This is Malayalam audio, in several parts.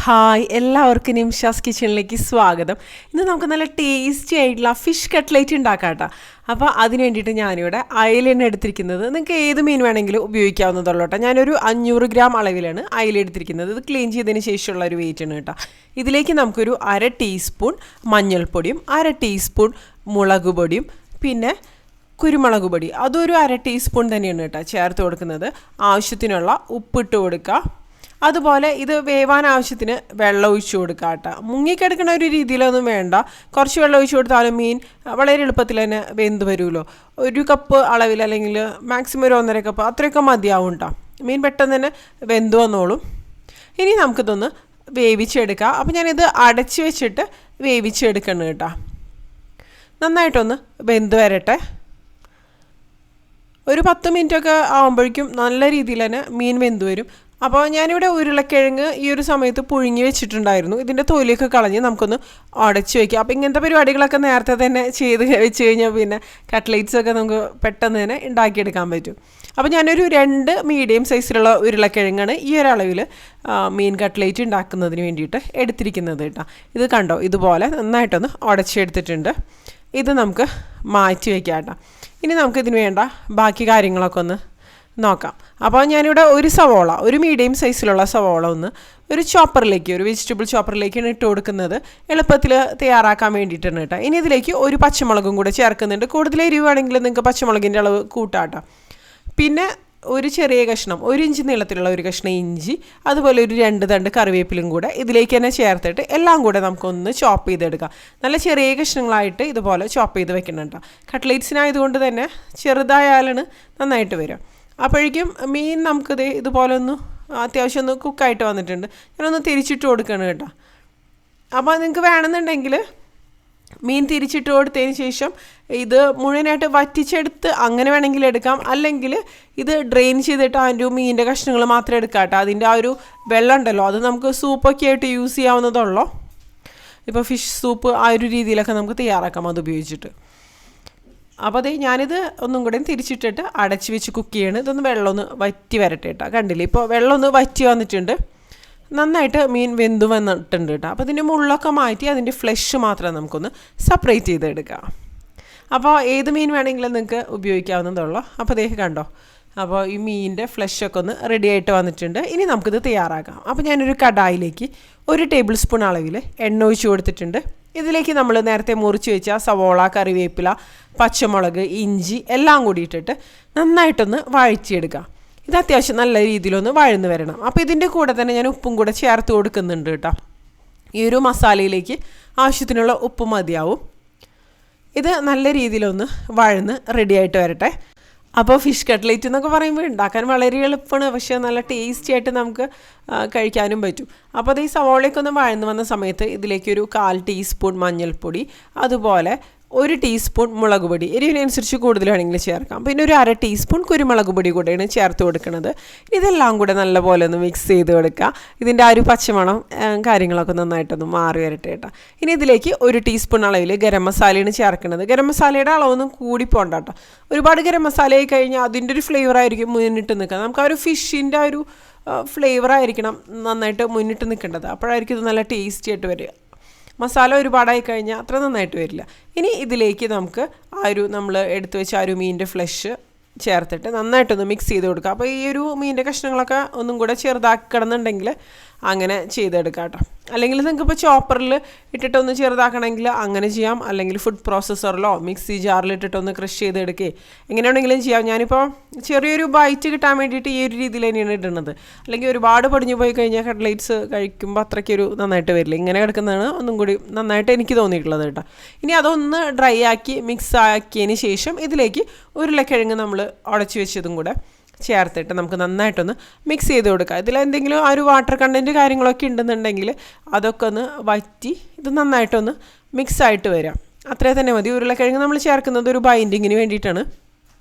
ഹായ് എല്ലാവർക്കും നിംഷാസ് കിച്ചണിലേക്ക് സ്വാഗതം. ഇന്ന് നമുക്ക് നല്ല ടേസ്റ്റി ആയിട്ടുള്ള ഫിഷ് കട്ട്ലേറ്റ് ഉണ്ടാക്കാം കേട്ടോ. അപ്പോൾ അതിന് വേണ്ടിയിട്ട് ഞാനിവിടെ അയലയാണ് എടുത്തിരിക്കുന്നത്. നിങ്ങൾക്ക് ഏത് മീൻ വേണമെങ്കിലും ഉപയോഗിക്കാവുന്നതുള്ളൂ കേട്ടോ. ഞാനൊരു 500 ഗ്രാം അളവിലാണ് അയല എടുത്തിരിക്കുന്നത്. ഇത് ക്ലീൻ ചെയ്തതിന് ശേഷമുള്ള ഒരു വെയിറ്റാണ് കേട്ടോ. ഇതിലേക്ക് നമുക്കൊരു 1/2 ടീസ്പൂൺ മഞ്ഞൾപ്പൊടിയും 1/2 ടീസ്പൂൺ മുളക് പൊടിയും പിന്നെ കുരുമുളക് പൊടി അതൊരു 1/2 ടീസ്പൂൺ തന്നെയാണ് കേട്ടോ ചേർത്ത് കൊടുക്കുന്നത്. ആവശ്യത്തിനുള്ള ഉപ്പിട്ട് കൊടുക്കുക. അതുപോലെ ഇത് വേവാൻ ആവശ്യത്തിന് വെള്ളം ഒഴിച്ചു കൊടുക്കുക കേട്ടോ. മുങ്ങിക്കിടക്കുന്ന ഒരു രീതിയിലൊന്നും വേണ്ട. കുറച്ച് വെള്ളം ഒഴിച്ചു കൊടുത്താലും മീൻ വളരെ എളുപ്പത്തിൽ തന്നെ വെന്ത് വരുമല്ലോ. 1 കപ്പ് അളവിൽ അല്ലെങ്കിൽ മാക്സിമം ഒരു 1.5 കപ്പ് അത്രയൊക്കെ മതിയാവും കേട്ടോ. മീൻ പെട്ടെന്ന് തന്നെ വെന്ത് വന്നോളും. ഇനി നമുക്കിതൊന്ന് വേവിച്ചെടുക്കാം. അപ്പോൾ ഞാനിത് അടച്ച് വെച്ചിട്ട് വേവിച്ചെടുക്കണം കേട്ടോ. നന്നായിട്ടൊന്ന് വെന്ത് വരട്ടെ. ഒരു 10 മിനിറ്റൊക്കെ ആകുമ്പോഴേക്കും നല്ല രീതിയിൽ തന്നെ മീൻ വെന്ത് വരും. അപ്പോൾ ഞാനിവിടെ ഉരുളക്കിഴങ്ങ് ഈ ഒരു സമയത്ത് പുഴുങ്ങി വെച്ചിട്ടുണ്ടായിരുന്നു. ഇതിൻ്റെ തൊലിയൊക്കെ കളഞ്ഞ് നമുക്കൊന്ന് അടച്ച് വയ്ക്കാം. അപ്പോൾ ഇങ്ങനത്തെ പരിപാടികളൊക്കെ നേരത്തെ തന്നെ ചെയ്ത് വെച്ച് കഴിഞ്ഞാൽ പിന്നെ കട്ട്ലേറ്റ്സൊക്കെ നമുക്ക് പെട്ടെന്ന് തന്നെ ഉണ്ടാക്കിയെടുക്കാൻ പറ്റും. അപ്പോൾ ഞാനൊരു 2 മീഡിയം സൈസിലുള്ള ഉരുളക്കിഴങ്ങാണ് ഈ ഒരളവിൽ മീൻ കട്ട്ലേറ്റ് ഉണ്ടാക്കുന്നതിന് വേണ്ടിയിട്ട് എടുത്തിരിക്കുന്നത് കേട്ടോ. ഇത് കണ്ടോ, ഇതുപോലെ നന്നായിട്ടൊന്ന് ഉടച്ചെടുത്തിട്ടുണ്ട്. ഇത് നമുക്ക് മാറ്റി വയ്ക്കാം കേട്ടോ. ഇനി നമുക്കിതിന് വേണ്ട ബാക്കി കാര്യങ്ങളൊക്കെ ഒന്ന് നോക്കാം. അപ്പോൾ ഞാനിവിടെ ഒരു സവോള, ഒരു മീഡിയം സൈസിലുള്ള സവോള ഒരു ചോപ്പറിലേക്ക്, ഒരു വെജിറ്റബിൾ ചോപ്പറിലേക്കാണ് ഇട്ട് കൊടുക്കുന്നത്. എളുപ്പത്തിൽ തയ്യാറാക്കാൻ വേണ്ടിയിട്ടാണ് കേട്ടോ. ഇനി ഇതിലേക്ക് ഒരു പച്ചമുളകും കൂടെ ചേർക്കുന്നുണ്ട്. കൂടുതൽ എരിവാണെങ്കിൽ നിങ്ങൾക്ക് പച്ചമുളകിൻ്റെ അളവ് കൂട്ടാട്ടോ. പിന്നെ ഒരു ചെറിയ കഷ്ണം, 1 ഇഞ്ച് നീളത്തിലുള്ള ഒരു കഷ്ണം ഇഞ്ചി, അതുപോലെ ഒരു 2 തണ്ട് കറിവേപ്പിലും കൂടെ ഇതിലേക്ക് തന്നെ ചേർത്തിട്ട് എല്ലാം കൂടെ നമുക്കൊന്ന് ചോപ്പ് ചെയ്തെടുക്കാം. നല്ല ചെറിയ കഷ്ണങ്ങളായിട്ട് ഇതുപോലെ ചോപ്പ് ചെയ്ത് വെക്കണം കേട്ടോ. കട്ട്ലേറ്റ്സിനായതുകൊണ്ട് തന്നെ ചെറുതായാലാണ് നന്നായിട്ട് വരിക. അപ്പോഴേക്കും മീൻ നമുക്കിത് ഇതുപോലെ അത്യാവശ്യം ഒന്ന് കുക്കായിട്ട് വന്നിട്ടുണ്ട്. ഞാനൊന്ന് തിരിച്ചിട്ട് കൊടുക്കണം കേട്ടോ. അപ്പോൾ നിങ്ങൾക്ക് വേണമെന്നുണ്ടെങ്കിൽ മീൻ തിരിച്ചിട്ട് കൊടുത്തതിന് ശേഷം ഇത് മുഴുവനായിട്ട് വറ്റിച്ചെടുത്ത് അങ്ങനെ വേണമെങ്കിൽ എടുക്കാം. അല്ലെങ്കിൽ ഇത് ഡ്രെയിൻ ചെയ്തിട്ട് അതിൻ്റെ മീനിൻ്റെ കഷ്ണങ്ങൾ മാത്രം എടുക്കാം കേട്ടോ. അതിൻ്റെ ആ ഒരു വെള്ളം ഉണ്ടല്ലോ, അത് നമുക്ക് സൂപ്പൊക്കെ ആയിട്ട് യൂസ് ചെയ്യാവുന്നതുള്ളൂ. ഇപ്പോൾ ഫിഷ് സൂപ്പ് ആ ഒരു രീതിയിലൊക്കെ നമുക്ക് തയ്യാറാക്കാം അത് ഉപയോഗിച്ചിട്ട്. അപ്പോൾ അതേ ഞാനിത് ഒന്നും കൂടെ തിരിച്ചിട്ടിട്ട് അടച്ച് വെച്ച് കുക്ക് ചെയ്യണം. ഇതൊന്ന് വെള്ളമൊന്ന് വറ്റി വരട്ടെ കേട്ടോ. കണ്ടില്ലേ, ഇപ്പോൾ വെള്ളം ഒന്ന് വറ്റി വന്നിട്ടുണ്ട്. നന്നായിട്ട് മീൻ വെന്തു വന്നിട്ടുണ്ട് കേട്ടോ. അപ്പോൾ ഇതിൻ്റെ മുള്ളൊക്കെ മാറ്റി അതിൻ്റെ ഫ്ലഷ് മാത്രം നമുക്കൊന്ന് സെപ്പറേറ്റ് ചെയ്തെടുക്കാം. അപ്പോൾ ഏത് മീൻ വേണമെങ്കിലും നിങ്ങൾക്ക് ഉപയോഗിക്കാവുന്നതുള്ളൂ. അപ്പോൾ അതേ കണ്ടോ, അപ്പോൾ ഈ മീനിൻ്റെ ഫ്ലഷൊക്കെ ഒന്ന് റെഡി ആയിട്ട് വന്നിട്ടുണ്ട്. ഇനി നമുക്കിത് തയ്യാറാക്കാം. അപ്പോൾ ഞാനൊരു കടായിലേക്ക് 1 ടേബിൾ സ്പൂൺ അളവിൽ എണ്ണ ഒഴിച്ച് കൊടുത്തിട്ടുണ്ട്. ഇതിലേക്ക് നമ്മൾ നേരത്തെ മുറിച്ച് വെച്ച സവോള, കറിവേപ്പില, പച്ചമുളക്, ഇഞ്ചി എല്ലാം കൂടി ഇട്ടിട്ട് നന്നായിട്ടൊന്ന് വഴറ്റിയെടുക്കാം. ഇത് അത്യാവശ്യം നല്ല രീതിയിലൊന്ന് വഴന്ന് വരണം. അപ്പോൾ ഇതിൻ്റെ കൂടെ തന്നെ ഞാൻ ഉപ്പും കൂടെ ചേർത്ത് കൊടുക്കുന്നുണ്ട് കേട്ടോ. ഈ ഒരു മസാലയിലേക്ക് ആവശ്യത്തിനുള്ള ഉപ്പ് മതിയാവും. ഇത് നല്ല രീതിയിലൊന്ന് വഴന്ന് റെഡിയായിട്ട് വരട്ടെ. അപ്പോൾ ഫിഷ് കട്ട്ലേറ്റ് എന്നൊക്കെ പറയുമ്പോൾ ഉണ്ടാക്കാൻ വളരെ എളുപ്പമാണ്, പക്ഷേ നല്ല ടേസ്റ്റി ആയിട്ട് നമുക്ക് കഴിക്കാനും പറ്റും. അപ്പോൾ അത് ഈ സവോളയൊക്കെ ഒന്ന് വഴന്ന് വന്ന സമയത്ത് ഇതിലേക്കൊരു 1/4 ടീസ്പൂൺ മഞ്ഞൾപ്പൊടി, അതുപോലെ 1 ടീസ്പൂൺ മുളക് പൊടി, എരിവിനനുസരിച്ച് കൂടുതൽ വേണമെങ്കിൽ ചേർക്കാം. പിന്നെ ഒരു 1/2 ടീസ്പൂൺ കുരുമുളക് പൊടി കൂടെയാണ് ചേർത്ത് കൊടുക്കുന്നത്. ഇതെല്ലാം കൂടെ നല്ലപോലെ ഒന്ന് മിക്സ് ചെയ്ത് കൊടുക്കുക. ഇതിൻ്റെ ആ ഒരു പച്ചമണം കാര്യങ്ങളൊക്കെ നന്നായിട്ടൊന്ന് മാറി വരട്ടെ കേട്ടോ. ഇനി ഇതിലേക്ക് 1 ടീസ്പൂൺ അളവിൽ ഗരം മസാലയാണ് ചേർക്കുന്നത്. ഗരം മസാലയുടെ അളവൊന്നും കൂടി പോകണ്ട കേട്ടോ. ഒരുപാട് ഗരം മസാല ആയി കഴിഞ്ഞാൽ അതിൻ്റെ ഒരു ഫ്ലേവറായിരിക്കും മുന്നിട്ട് നിൽക്കുക. നമുക്ക് ആ ഒരു ഫിഷിൻ്റെ ആ ഒരു ഫ്ലേവറായിരിക്കണം നന്നായിട്ട് മുന്നിട്ട് നിൽക്കേണ്ടത്. അപ്പോഴായിരിക്കും ഇത് നല്ല ടേസ്റ്റി ആയിട്ട് വരിക. മസാല ഒരുപാടായി കഴിഞ്ഞാൽ അത്ര നന്നായിട്ട് വരില്ല. ഇനി ഇതിലേക്ക് നമുക്ക് നമ്മൾ എടുത്തു വെച്ച ആ ഒരു മീനിൻ്റെ ഫ്ലഷ് ചേർത്തിട്ട് നന്നായിട്ടൊന്ന് മിക്സ് ചെയ്ത് കൊടുക്കുക. അപ്പോൾ ഈ ഒരു മീനിൻ്റെ കഷ്ണങ്ങളൊക്കെ ഒന്നും കൂടെ ചെറുതാക്കി കിടന്നുണ്ടെങ്കിൽ അങ്ങനെ ചെയ്തെടുക്കാം കേട്ടോ. അല്ലെങ്കിൽ നിങ്ങൾക്കിപ്പോൾ ചോപ്പറിൽ ഇട്ടിട്ടൊന്ന് ചെറുതാക്കണമെങ്കിൽ അങ്ങനെ ചെയ്യാം. അല്ലെങ്കിൽ ഫുഡ് പ്രോസസ്സറിലോ മിക്സി ജാറിലിട്ടിട്ടൊന്ന് ക്രഷ് ചെയ്തെടുക്കുകയും എങ്ങനെയാണെങ്കിലും ചെയ്യാം. ഞാനിപ്പോൾ ചെറിയൊരു ബൈറ്റ് കിട്ടാൻ വേണ്ടിയിട്ട് ഈ ഒരു രീതിയിൽ തന്നെയാണ് ഇടുന്നത്. അല്ലെങ്കിൽ ഒരുപാട് പൊടിഞ്ഞു പോയി കഴിഞ്ഞാൽ കട്ട്ലേറ്റ്സ് കഴിക്കുമ്പോൾ അത്രയ്ക്കൊരു നന്നായിട്ട് വരില്ല. ഇങ്ങനെ കിടക്കുന്നതാണ് ഒന്നും കൂടി നന്നായിട്ട് എനിക്ക് തോന്നിയിട്ടുള്ളത് കേട്ടോ. ഇനി അതൊന്ന് ഡ്രൈ ആക്കി മിക്സ് ആക്കിയതിന് ശേഷം ഇതിലേക്ക് ഉരുളക്കിഴങ്ങ് നമ്മൾ ഉടച്ച് വെച്ചതും കൂടെ ചേർത്തിട്ട് നമുക്ക് നന്നായിട്ടൊന്ന് മിക്സ് ചെയ്ത് കൊടുക്കുക. ഇതിലെന്തെങ്കിലും ആ ഒരു വാട്ടർ കണ്ടൻറ്റ് കാര്യങ്ങളൊക്കെ ഉണ്ടെന്നുണ്ടെങ്കിൽ അതൊക്കെ ഒന്ന് വറ്റി ഇത് നന്നായിട്ടൊന്ന് മിക്സായിട്ട് വരാം. അത്രേ തന്നെ മതി. ഉരുളക്കിഴങ്ങ് നമ്മൾ ചേർക്കുന്നത് ഒരു ബൈൻഡിങ്ങിന് വേണ്ടിയിട്ടാണ്.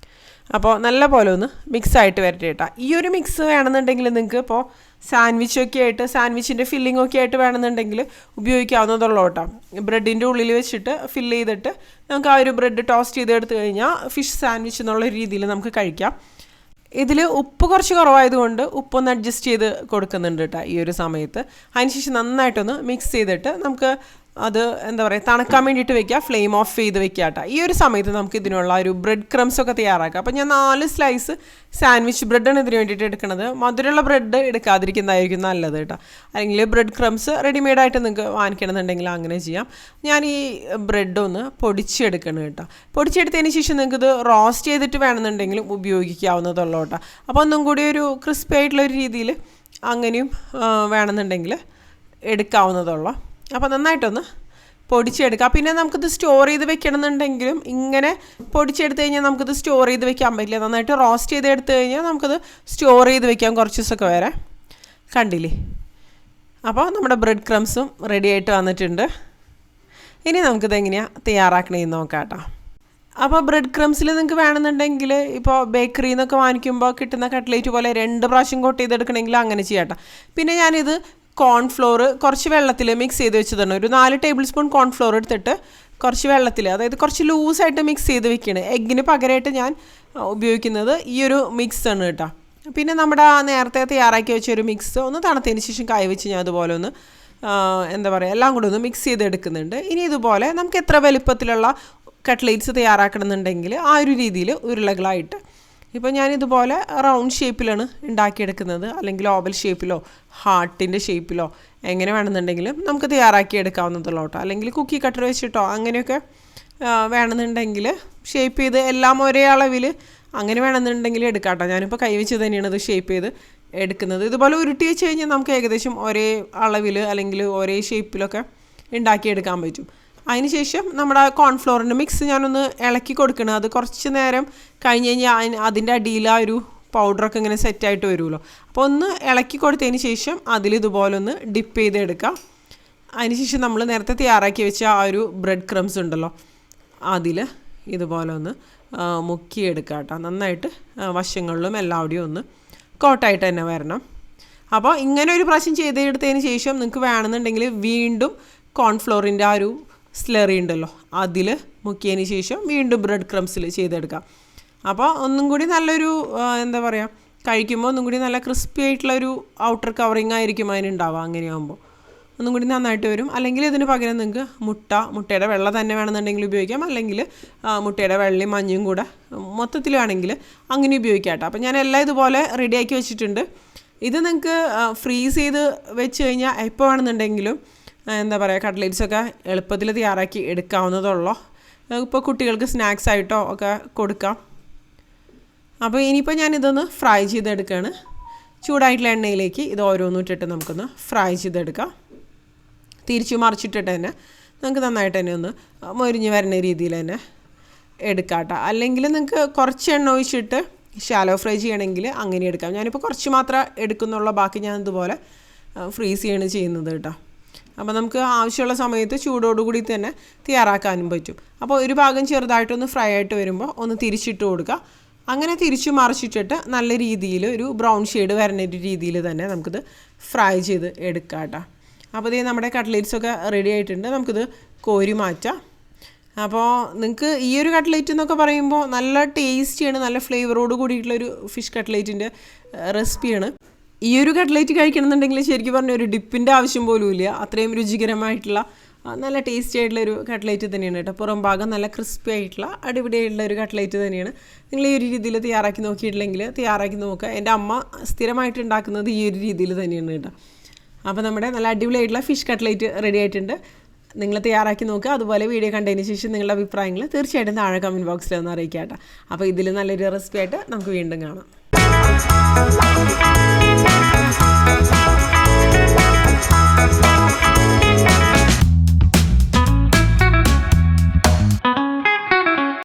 അപ്പോൾ നല്ല പോലെ ഒന്ന് മിക്സായിട്ട് വരട്ടെ കേട്ടോ. ഈ ഒരു മിക്സ് വേണമെന്നുണ്ടെങ്കിൽ നിങ്ങൾക്ക് ഇപ്പോൾ സാൻഡ്വിച്ചിൻ്റെ ഫില്ലിങ്ങൊക്കെ ആയിട്ട് വേണമെന്നുണ്ടെങ്കിൽ ഉപയോഗിക്കാവുന്നതുള്ളൂ കേട്ടോ. ബ്രെഡിൻ്റെ ഉള്ളിൽ വെച്ചിട്ട് ഫില്ല് ചെയ്തിട്ട് നമുക്ക് ആ ഒരു ബ്രെഡ് ടോസ്റ്റ് ചെയ്തെടുത്ത് കഴിഞ്ഞാൽ ഫിഷ് സാൻഡ്വിച്ച് എന്നുള്ള രീതിയിൽ നമുക്ക് കഴിക്കാം. ഇതിൽ ഉപ്പ് കുറച്ച് കുറവായതുകൊണ്ട് ഉപ്പൊന്ന് അഡ്ജസ്റ്റ് ചെയ്ത് കൊടുക്കുന്നുണ്ട് കേട്ടോ ഈ ഒരു സമയത്ത്. അതിനുശേഷം നന്നായിട്ടൊന്ന് മിക്സ് ചെയ്തിട്ട് നമുക്ക് അത് എന്താ പറയുക തണുക്കാൻ വേണ്ടിയിട്ട് വെക്കുക, ഫ്ലെയിം ഓഫ് ചെയ്ത് വെക്കുക കേട്ടോ. ഈ ഒരു സമയത്ത് നമുക്ക് ഇതിനുള്ള ഒരു ബ്രെഡ് ക്രംസ് ഒക്കെ തയ്യാറാക്കാം. അപ്പോൾ ഞാൻ 4 സ്ലൈസ് സാൻഡ്വിച്ച് ബ്രെഡാണ് ഇതിന് വേണ്ടിയിട്ട് എടുക്കുന്നത്. മധുരമുള്ള ബ്രെഡ് എടുക്കാതിരിക്കുന്നതായിരിക്കും നല്ലത് കേട്ടോ. അല്ലെങ്കിൽ ബ്രെഡ് ക്രംസ് റെഡിമെയ്ഡായിട്ട് നിങ്ങൾക്ക് വാങ്ങിക്കണമെന്നുണ്ടെങ്കിൽ അങ്ങനെ ചെയ്യാം. ഞാൻ ഈ ബ്രെഡ് ഒന്ന് പൊടിച്ചെടുക്കണം കേട്ടോ. പൊടിച്ചെടുത്തതിന് ശേഷം നിങ്ങൾക്ക് ഇത് റോസ്റ്റ് ചെയ്തിട്ട് വേണമെന്നുണ്ടെങ്കിലും ഉപയോഗിക്കാവുന്നതുള്ളൂ കേട്ടോ. അപ്പോൾ ഒന്നും കൂടി ഒരു ക്രിസ്പി ആയിട്ടുള്ളൊരു രീതിയിൽ അങ്ങനെയും വേണമെന്നുണ്ടെങ്കിൽ എടുക്കാവുന്നതുള്ളൂ. അപ്പോൾ നന്നായിട്ടൊന്ന് പൊടിച്ചെടുക്കാം. പിന്നെ നമുക്കിത് സ്റ്റോർ ചെയ്ത് വെക്കണമെന്നുണ്ടെങ്കിലും ഇങ്ങനെ പൊടിച്ചെടുത്ത് കഴിഞ്ഞാൽ നമുക്കിത് സ്റ്റോർ ചെയ്ത് വെക്കാൻ പറ്റില്ല. നന്നായിട്ട് റോസ്റ്റ് ചെയ്ത് എടുത്തു കഴിഞ്ഞാൽ നമുക്കത് സ്റ്റോർ ചെയ്ത് വെക്കാം കുറച്ച് ദിവസമൊക്കെ വരെ. കണ്ടില്ലേ? അപ്പോൾ നമ്മുടെ ബ്രെഡ് ക്രംസും റെഡി ആയിട്ട് വന്നിട്ടുണ്ട്. ഇനി നമുക്കിത് എങ്ങനെയാണ് തയ്യാറാക്കണമെന്ന് നോക്കാം കേട്ടോ. അപ്പോൾ ബ്രെഡ് ക്രംസിൽ നിങ്ങൾക്ക് വേണമെന്നുണ്ടെങ്കിൽ ഇപ്പോൾ ബേക്കറിയിൽ നിന്നൊക്കെ വാങ്ങിക്കുമ്പോൾ കിട്ടുന്ന കട്ട്ലേറ്റ് പോലെ 2 പ്രാവശ്യം കോട്ട് ചെയ്തെടുക്കണമെങ്കിൽ അങ്ങനെ ചെയ്യാം കേട്ടോ. പിന്നെ ഞാനിത് കോൺഫ്ലോർ കുറച്ച് വെള്ളത്തിൽ മിക്സ് ചെയ്ത് വെച്ചതാണ്. ഒരു 4 ടേബിൾ സ്പൂൺ കോൺഫ്ലോർ എടുത്തിട്ട് കുറച്ച് വെള്ളത്തിൽ, അതായത് കുറച്ച് ലൂസായിട്ട് മിക്സ് ചെയ്ത് വെക്കുകയാണ്. എഗ്ഗിന് പകരമായിട്ട് ഞാൻ ഉപയോഗിക്കുന്നത് ഈ ഒരു മിക്സാണ് കേട്ടോ. പിന്നെ നമ്മുടെ നേരത്തെ തയ്യാറാക്കി വെച്ച ഒരു മിക്സ് ഒന്ന് തണുത്തതിന് ശേഷം കായ വെച്ച് ഞാൻ അതുപോലെ ഒന്ന് എന്താ പറയുക എല്ലാം കൂടെ ഒന്ന് മിക്സ് ചെയ്തെടുക്കുന്നുണ്ട്. ഇനി ഇതുപോലെ നമുക്ക് എത്ര വലുപ്പത്തിലുള്ള കട്ട്ലേറ്റ്സ് തയ്യാറാക്കണമെന്നുണ്ടെങ്കിൽ ആ ഒരു രീതിയിൽ ഉരുളകളായിട്ട്, ഇപ്പോൾ ഞാനിതുപോലെ റൗണ്ട് ഷേപ്പിലാണ് ഉണ്ടാക്കിയെടുക്കുന്നത്. അല്ലെങ്കിൽ ഓവൽ ഷേപ്പിലോ ഹാർട്ടിൻ്റെ ഷേപ്പിലോ എങ്ങനെ വേണമെന്നുണ്ടെങ്കിലും നമുക്ക് തയ്യാറാക്കി എടുക്കാവുന്നതുള്ളൂ കേട്ടോ. അല്ലെങ്കിൽ കുക്കി കട്ടർ വെച്ചിട്ടോ അങ്ങനെയൊക്കെ വേണമെന്നുണ്ടെങ്കിൽ ഷേപ്പ് ചെയ്ത് എല്ലാം ഒരേ അളവിൽ അങ്ങനെ വേണമെന്നുണ്ടെങ്കിൽ എടുക്കാം കേട്ടോ. ഞാനിപ്പോൾ കൈ വെച്ച് തന്നെയാണ് ഇത് ഷേപ്പ് ചെയ്ത് എടുക്കുന്നത്. ഇതുപോലെ ഉരുട്ടി വെച്ച് കഴിഞ്ഞാൽ നമുക്ക് ഏകദേശം ഒരേ അളവിൽ അല്ലെങ്കിൽ ഒരേ ഷേപ്പിലൊക്കെ ഉണ്ടാക്കിയെടുക്കാൻ പറ്റും. അതിനുശേഷം നമ്മുടെ കോൺഫ്ലോറിൻ്റെ മിക്സ് ഞാനൊന്ന് ഇളക്കി കൊടുക്കണം. അത് കുറച്ച് നേരം കഴിഞ്ഞ് കഴിഞ്ഞാൽ അതിൻ്റെ അടിയിൽ ആ ഒരു പൗഡറൊക്കെ ഇങ്ങനെ സെറ്റായിട്ട് വരുമല്ലോ. അപ്പോൾ ഒന്ന് ഇളക്കി കൊടുത്തതിന് ശേഷം അതിലിതുപോലെ ഒന്ന് ഡിപ്പ് ചെയ്തെടുക്കാം. അതിനുശേഷം നമ്മൾ നേരത്തെ തയ്യാറാക്കി വെച്ച ആ ഒരു ബ്രെഡ് ക്രംസ് ഉണ്ടല്ലോ അതിൽ ഇതുപോലെ ഒന്ന് മുക്കിയെടുക്കാം കേട്ടോ. നന്നായിട്ട് വശങ്ങളിലും എല്ലാവിടെയും ഒന്ന് കോട്ടായിട്ട് തന്നെ വരണം. അപ്പോൾ ഇങ്ങനെ ഒരു പ്രാവശ്യം ചെയ്തെടുത്തതിന് ശേഷം നിങ്ങൾക്ക് വേണമെന്നുണ്ടെങ്കിൽ വീണ്ടും കോൺഫ്ലോറിൻ്റെ ആ ഒരു സ്ലറി ഉണ്ടല്ലോ അതിൽ മുക്കിയതിന് ശേഷം വീണ്ടും ബ്രെഡ് ക്രംസിൽ ചെയ്തെടുക്കാം. അപ്പോൾ ഒന്നും കൂടി നല്ലൊരു എന്താ പറയുക കഴിക്കുമ്പോൾ ഒന്നും കൂടി നല്ല ക്രിസ്പി ആയിട്ടുള്ളൊരു ഔട്ടർ കവറിങ് ആയിരിക്കും അതിനുണ്ടാവുക. അങ്ങനെയാകുമ്പോൾ ഒന്നും കൂടി നന്നായിട്ട് വരും. അല്ലെങ്കിൽ ഇതിന് പകരം നിങ്ങൾക്ക് മുട്ടയുടെ വെള്ള തന്നെ വേണമെന്നുണ്ടെങ്കിൽ ഉപയോഗിക്കാം. അല്ലെങ്കിൽ മുട്ടയുടെ വെള്ളയും മഞ്ഞയും കൂടെ മൊത്തത്തിൽ വേണമെങ്കിൽ അങ്ങനെ ഉപയോഗിക്കാം കേട്ടോ. അപ്പോൾ ഞാൻ എല്ലാം ഇതുപോലെ റെഡിയാക്കി വെച്ചിട്ടുണ്ട്. ഇത് നിങ്ങൾക്ക് ഫ്രീസ് ചെയ്ത് വെച്ച് കഴിഞ്ഞാൽ എപ്പോൾ വേണമെന്നുണ്ടെങ്കിലും എന്താ പറയുക കട്ട്ലേറ്റ്സൊക്കെ എളുപ്പത്തിൽ തയ്യാറാക്കി എടുക്കാവുന്നതുള്ളൂ. ഇപ്പോൾ കുട്ടികൾക്ക് സ്നാക്സ് ആയിട്ടോ ഒക്കെ കൊടുക്കാം. അപ്പോൾ ഇനിയിപ്പോൾ ഞാനിതൊന്ന് ഫ്രൈ ചെയ്തെടുക്കുകയാണ്. ചൂടായിട്ടുള്ള എണ്ണയിലേക്ക് ഇത് ഓരോന്നിട്ടിട്ട് നമുക്കൊന്ന് ഫ്രൈ ചെയ്തെടുക്കാം. തിരിച്ചു മറിച്ചിട്ടിട്ട് തന്നെ നമുക്ക് നന്നായിട്ട് തന്നെ ഒന്ന് മൊരിഞ്ഞ് വരുന്ന രീതിയിൽ തന്നെ എടുക്കാം കേട്ടോ. അല്ലെങ്കിൽ നിങ്ങൾക്ക് കുറച്ച് എണ്ണ ഒഴിച്ചിട്ട് ഷാലോ ഫ്രൈ ചെയ്യണമെങ്കിൽ അങ്ങനെ എടുക്കാം. ഞാനിപ്പോൾ കുറച്ച് മാത്രമേ എടുക്കുന്നുള്ളൂ, ബാക്കി ഞാൻ ഇതുപോലെ ഫ്രീസ് ചെയ്യാണ് ചെയ്യുന്നത് കേട്ടോ. അപ്പോൾ നമുക്ക് ആവശ്യമുള്ള സമയത്ത് ചൂടോടുകൂടി തന്നെ തയ്യാറാക്കാനും പറ്റും. അപ്പോൾ ഒരു ഭാഗം ചെറുതായിട്ടൊന്ന് ഫ്രൈ ആയിട്ട് വരുമ്പോൾ ഒന്ന് തിരിച്ചിട്ട് കൊടുക്കുക. അങ്ങനെ തിരിച്ചു മറിച്ചിട്ടിട്ട് നല്ല രീതിയിൽ ഒരു ബ്രൗൺ ഷെയ്ഡ് വരുന്ന ഒരു രീതിയിൽ തന്നെ നമുക്കിത് ഫ്രൈ ചെയ്ത് എടുക്കാം കേട്ടോ. അപ്പോൾ ഇതേ നമ്മുടെ കട്ട്ലേറ്റ്സൊക്കെ റെഡി ആയിട്ടുണ്ട്. നമുക്കിത് കോരി മാറ്റാം. അപ്പോൾ നിങ്ങൾക്ക് ഈ ഒരു കട്ട്ലേറ്റ് എന്നൊക്കെ പറയുമ്പോൾ നല്ല ടേസ്റ്റിയാണ്, നല്ല ഫ്ലേവറോട് കൂടിയിട്ടുള്ളൊരു ഫിഷ് കട്ട്ലേറ്റിൻ്റെ റെസിപ്പിയാണ്. ഈ ഒരു കട്ട്ലേറ്റ് കഴിക്കണമെന്നുണ്ടെങ്കിൽ ശരിക്കും പറഞ്ഞാൽ ഒരു ഡിപ്പിൻ്റെ ആവശ്യം പോലും ഇല്ല. അത്രയും രുചികരമായിട്ടുള്ള നല്ല ടേസ്റ്റി ആയിട്ടുള്ളൊരു കട്ട്ലേറ്റ് തന്നെയാണ് കേട്ടോ. പുറം ഭാഗം നല്ല ക്രിസ്പി ആയിട്ടുള്ള അടിപൊളിയായിട്ടുള്ള ഒരു കട്ട്ലേറ്റ് തന്നെയാണ്. നിങ്ങൾ ഈ ഒരു രീതിയിൽ തയ്യാറാക്കി നോക്കിയിട്ടില്ലെങ്കിൽ തയ്യാറാക്കി നോക്കുക. എൻ്റെ അമ്മ സ്ഥിരമായിട്ട് ഉണ്ടാക്കുന്നത് ഈ ഒരു രീതിയിൽ തന്നെയാണ് കേട്ടോ. അപ്പോൾ നമ്മുടെ നല്ല അടിപൊളിയായിട്ടുള്ള ഫിഷ് കട്ട്ലേറ്റ് റെഡി ആയിട്ടുണ്ട്. നിങ്ങൾ തയ്യാറാക്കി നോക്കുക. അതുപോലെ വീഡിയോ കണ്ടതിന് ശേഷം നിങ്ങളുടെ അഭിപ്രായങ്ങൾ തീർച്ചയായിട്ടും താഴെ കമൻറ്റ് ബോക്സിൽ ഒന്ന് അറിയിക്കുക കേട്ടോ. അപ്പോൾ ഇതിൽ നല്ലൊരു റെസിപ്പി ആയിട്ട് നമുക്ക് വീണ്ടും കാണാം.